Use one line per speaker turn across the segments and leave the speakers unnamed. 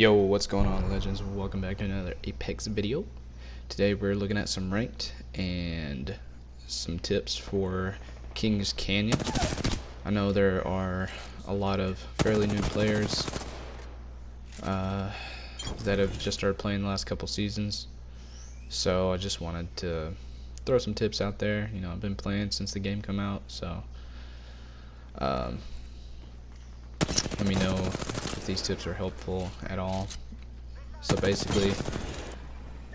Yo, what's going on, legends? Welcome back to another Apex video. Today we're looking at some ranked and some tips for Kings Canyon. I know there are a lot of fairly new players that have just started playing the last couple seasons, so I just wanted to throw some tips out there. You know, I've been playing since the game come out, so let me know if these tips are helpful at all. So basically,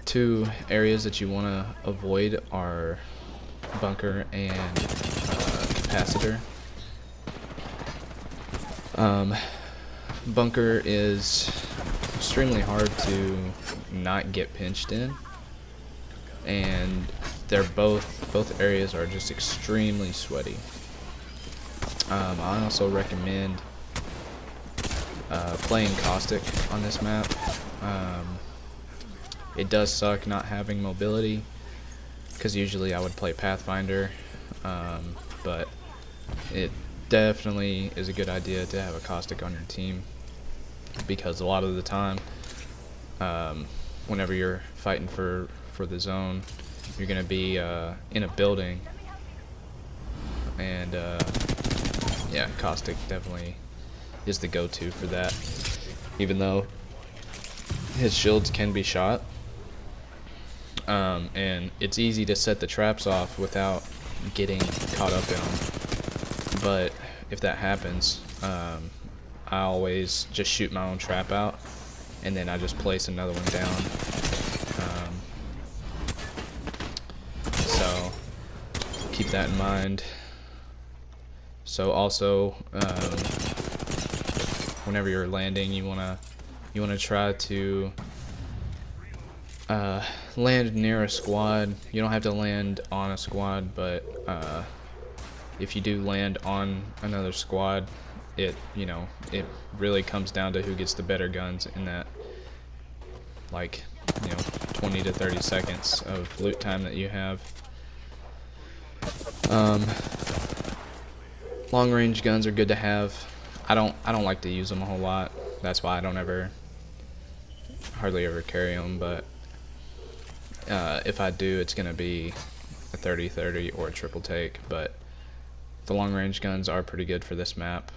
two areas that you want to avoid are bunker and capacitor. Bunker is extremely hard to not get pinched in, and they're both areas are just extremely sweaty. I also recommend playing Caustic on this map. It does suck not having mobility, because usually I would play Pathfinder, but it definitely is a good idea to have a Caustic on your team, because a lot of the time, whenever you're fighting for the zone, you're going to be in a building, and yeah, Caustic definitely is the go-to for that, even though his shields can be shot, and it's easy to set the traps off without getting caught up in them. But if that happens, I always just shoot my own trap out, and then I just place another one down. So keep that in mind. So also, whenever you're landing, you wanna try to land near a squad. You don't have to land on a squad, but if you do land on another squad, it really comes down to who gets the better guns in that, like, 20 to 30 seconds of loot time that you have. Long range guns are good to have. I don't like to use them a whole lot. That's why I don't hardly ever carry them. But if I do, it's gonna be a 30-30 or a triple take. But the long range guns are pretty good for this map.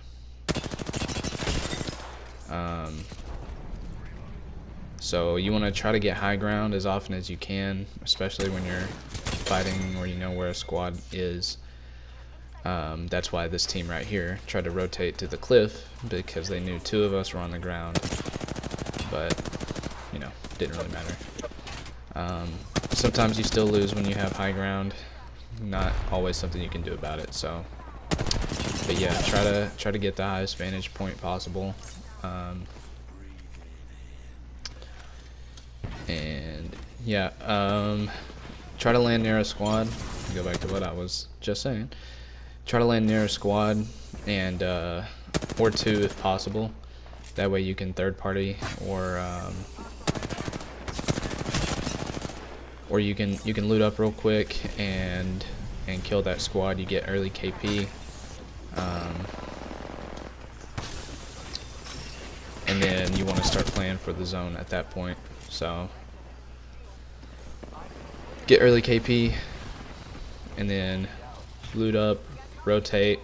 So you want to try to get high ground as often as you can, especially when you're fighting or you know where a squad is. That's why this team right here tried to rotate to the cliff, because they knew two of us were on the ground, but didn't really matter. Sometimes you still lose when you have high ground. Not always something you can do about it. So, but yeah, try to get the highest vantage point possible, and yeah, try to land near a squad. Go back to what I was just saying. Try to land near a squad, and or two if possible. That way you can third party, or you can loot up real quick and kill that squad. You get early KP, and then you want to start playing for the zone at that point. So get early KP, and then loot up, rotate.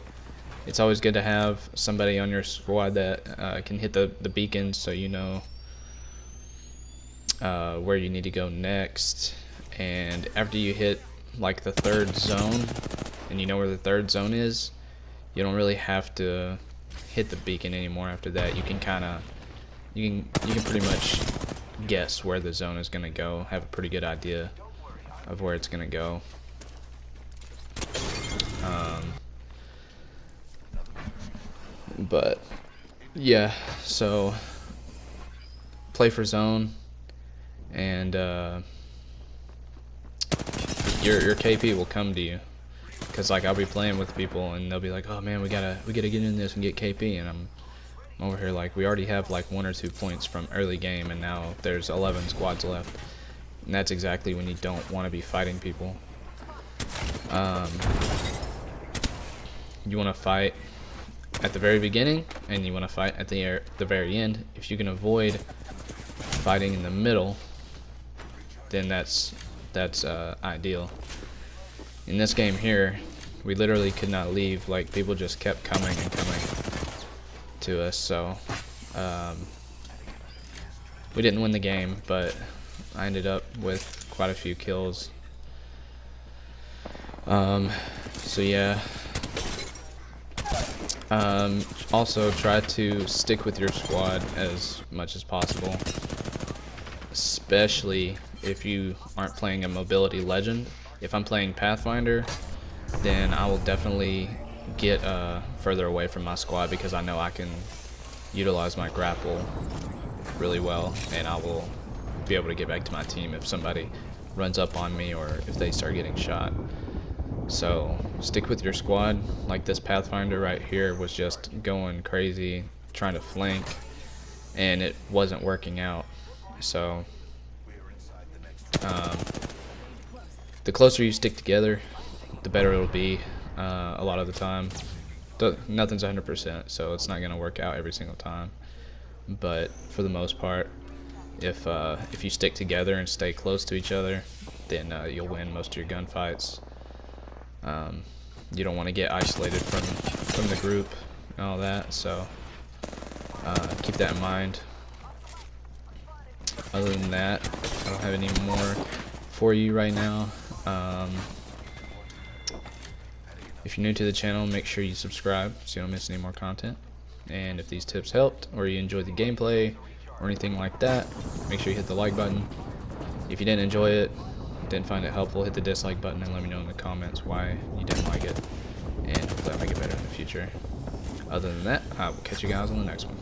It's always good to have somebody on your squad that can hit the beacons, so you know where you need to go next. And after you hit like the third zone, and you know where the third zone is, you don't really have to hit the beacon anymore. After that, you can pretty much guess where the zone is gonna go, have a pretty good idea of where it's gonna go. But yeah, so play for zone, and your KP will come to you, because like I'll be playing with people and they'll be like, oh man, we gotta get in this and get KP, and I'm over here like, we already have like 1 or 2 points from early game, and now there's 11 squads left, and that's exactly when you don't want to be fighting people. You want to fight at the very beginning, and you want to fight at the very end. If you can avoid fighting in the middle, then that's ideal. In this game here, we literally could not leave. Like, people just kept coming and coming to us, so we didn't win the game, but I ended up with quite a few kills. So yeah. Also try to stick with your squad as much as possible, especially if you aren't playing a mobility legend. If I'm playing Pathfinder, then I will definitely get further away from my squad, because I know I can utilize my grapple really well, and I will be able to get back to my team if somebody runs up on me or if they start getting shot. So stick with your squad. Like this Pathfinder right here was just going crazy trying to flank, and it wasn't working out. So the closer you stick together, the better it'll be. A lot of the time, nothing's 100%, so it's not going to work out every single time. But for the most part, if you stick together and stay close to each other, then you'll win most of your gunfights. You don't want to get isolated from the group and all that, so keep that in mind. Other than that, I don't have any more for you right now. If you're new to the channel, make sure you subscribe so you don't miss any more content. And if these tips helped, or you enjoyed the gameplay or anything like that, make sure you hit the like button. If you didn't enjoy it, didn't find it helpful, hit the dislike button and let me know in the comments why you didn't like it, and hopefully I'll make it better in the future. Other than that, I will catch you guys on the next one.